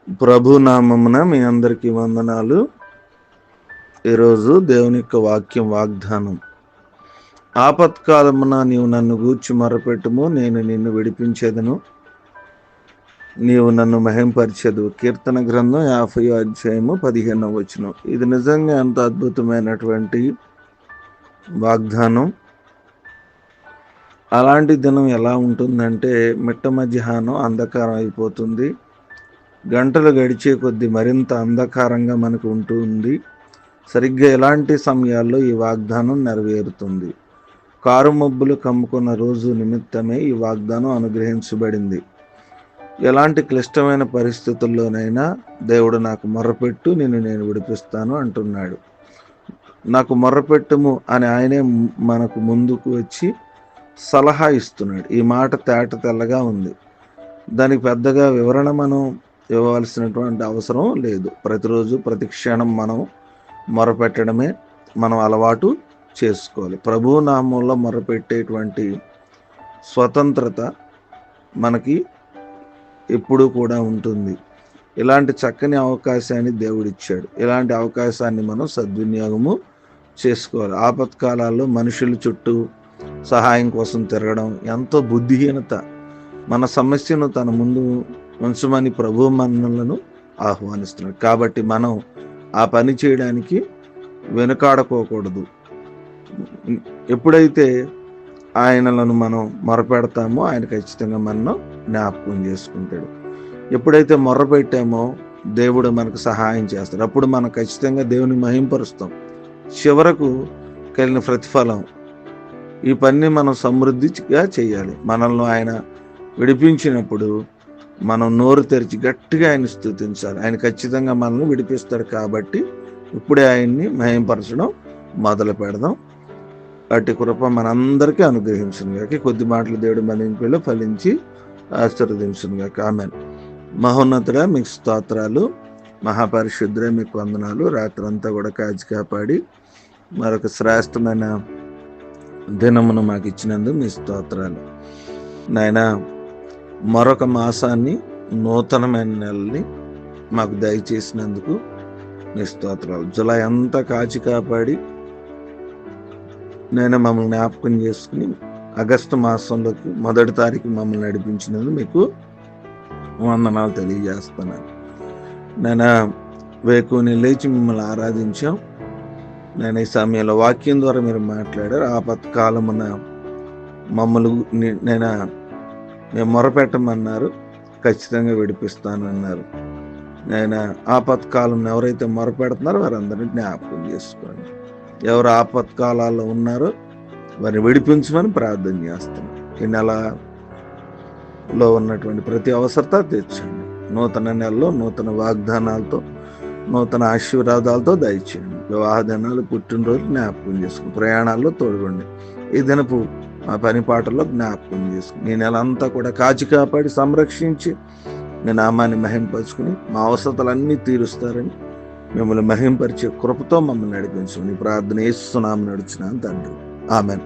ప్రభు నామమున మీ అందరికీ వందనాలు. ఈరోజు దేవుని యొక్క వాక్యం వాగ్దానం. ఆపత్కాలమున నీవు నన్ను గూర్చి మొరపెట్టుము, నేను నిన్ను విడిపించేదను, నీవు నన్ను మహింపరిచెదవు. కీర్తన గ్రంథం 50వ అధ్యాయము 15వ వచనం. ఇది నిజంగా ఎంత అద్భుతమైనటువంటి వాగ్దానం. అలాంటి దినం ఎలా ఉంటుందంటే, మిట్ట మధ్యాహ్నం అంధకారం అయిపోతుంది, గంటలు గడిచే కొద్దీ మరింత అంధకారంగా మనకు ఉంటుంది. సరిగ్గా ఇలాంటి సమయాల్లో ఈ వాగ్దానం నెరవేరుతుంది. కారు మబ్బులు కమ్ముకున్న రోజు నిమిత్తమే ఈ వాగ్దానం అనుగ్రహించబడింది. ఎలాంటి క్లిష్టమైన పరిస్థితుల్లోనైనా దేవుడు నాకు మొర్రపెట్టు, నేను విడిపిస్తాను అంటున్నాడు. నాకు మొర్రపెట్టుము అని ఆయనే మనకు ముందుకు వచ్చి సలహా ఇస్తున్నాడు. ఈ మాట తేట తెల్లగా ఉంది. దానికి పెద్దగా వివరణ మనం ఇవ్వవలసినటువంటి అవసరం లేదు. ప్రతిరోజు ప్రతి క్షణం మనం మొరపెట్టడమే మనం అలవాటు చేసుకోవాలి. ప్రభు నామంలో మొరపెట్టేటువంటి స్వతంత్రత మనకి ఎప్పుడూ కూడా ఉంటుంది. ఇలాంటి చక్కని అవకాశాన్ని దేవుడిచ్చాడు. ఇలాంటి అవకాశాన్ని మనం సద్వినియోగము చేసుకోవాలి. ఆపత్కాలాల్లో మనుషుల చుట్టూ సహాయం కోసం తిరగడం ఎంతో బుద్ధిహీనత. మన సమస్యను తన ముందు ఉంచమని ప్రభు మనలను ఆహ్వానిస్తున్నాడు. కాబట్టి మనం ఆ పని చేయడానికి వెనుకాడకోకూడదు. ఎప్పుడైతే ఆయనలను మనం మొరపెడతామో ఆయన ఖచ్చితంగా మనను జ్ఞాపకం చేసుకుంటాడు. ఎప్పుడైతే మొర్రపెట్టామో దేవుడు మనకు సహాయం చేస్తాడు. అప్పుడు మనం ఖచ్చితంగా దేవుని మహింపరుస్తాం. చివరకు కలిగిన ప్రతిఫలం, ఈ పని మనం సమృద్ధిగా చేయాలి. మనల్ని ఆయన విడిపించినప్పుడు మనం నోరు తెరిచి గట్టిగా ఆయన స్తుతించాలి. ఆయన ఖచ్చితంగా మనల్ని విడిపిస్తాడు. కాబట్టి ఇప్పుడే ఆయన్ని మహింపరచడం మొదలు పెడదాం. అట్టి కృప మనందరికీ అనుగ్రహించును గాక. కొద్ది మాటలు దేవుడు మన ఇంట్లో ఫలించి ఆశీర్వదించును గాక. ఆమేన్. మహోన్నతుడా మీకు స్తోత్రాలు, మహాపరిశుద్ధుడే మీకు వందనాలు. రాత్రంతా కూడా కాచి కాపాడి మరొక శ్రేష్టమైన దినమును మాకు ఇచ్చినందుకు మీ స్తోత్రాలు. నాయనా, మరొక మాసాన్ని, నూతనమైన నెలని మాకు దయచేసినందుకు మీ స్తోత్రాలు. జులై అంతా కాచి కాపాడి నేను మమ్మల్ని జ్ఞాపకం చేసుకుని ఆగస్టు మాసంలోకి 1వ తారీఖు మమ్మల్ని నడిపించినందుకు మీకు వందనాలు తెలియజేస్తున్నాను. నేను వేకుని లేచి మిమ్మల్ని ఆరాధించాం. నేను ఈ సమయంలో వాక్యం ద్వారా మీరు మాట్లాడారు. ఆపత్కాలమున మమ్మల్ని మేము మొరపెట్టమన్నారు, ఖచ్చితంగా విడిపిస్తానన్నారు. నేను ఆపత్కాలం ఎవరైతే మొరపెడుతున్నారో వారందరినీ జ్ఞాపకం చేసుకోండి. ఎవరు ఆపత్కాలాల్లో ఉన్నారో వారిని విడిపించమని ప్రార్థన చేస్తున్నాను. ఈ నెలలో ఉన్నటువంటి ప్రతి అవసరత తీర్చండి. నూతన నెలలో నూతన వాగ్దానాలతో, నూతన ఆశీర్వాదాలతో దయచేయండి. వివాహ దినాలు, పుట్టినరోజు జ్ఞాపకం చేసుకుని, ప్రయాణాల్లో తోడుకోండి. ఈ దినపు మా పని పాటల్లో జ్ఞాపకం చేసుకుని, ఈ నెల అంతా కూడా కాచి కాపాడి సంరక్షించి మీ నామాన్ని మహింపరుచుకుని మా అవసరతలన్నీ తీరుస్తారని మిమ్మల్ని మహింపరిచే కృపతో మమ్మల్ని నడిపించండి. ప్రార్థన యేసు నామమున నడుచున్నాను తండ్రి. ఆమేన్.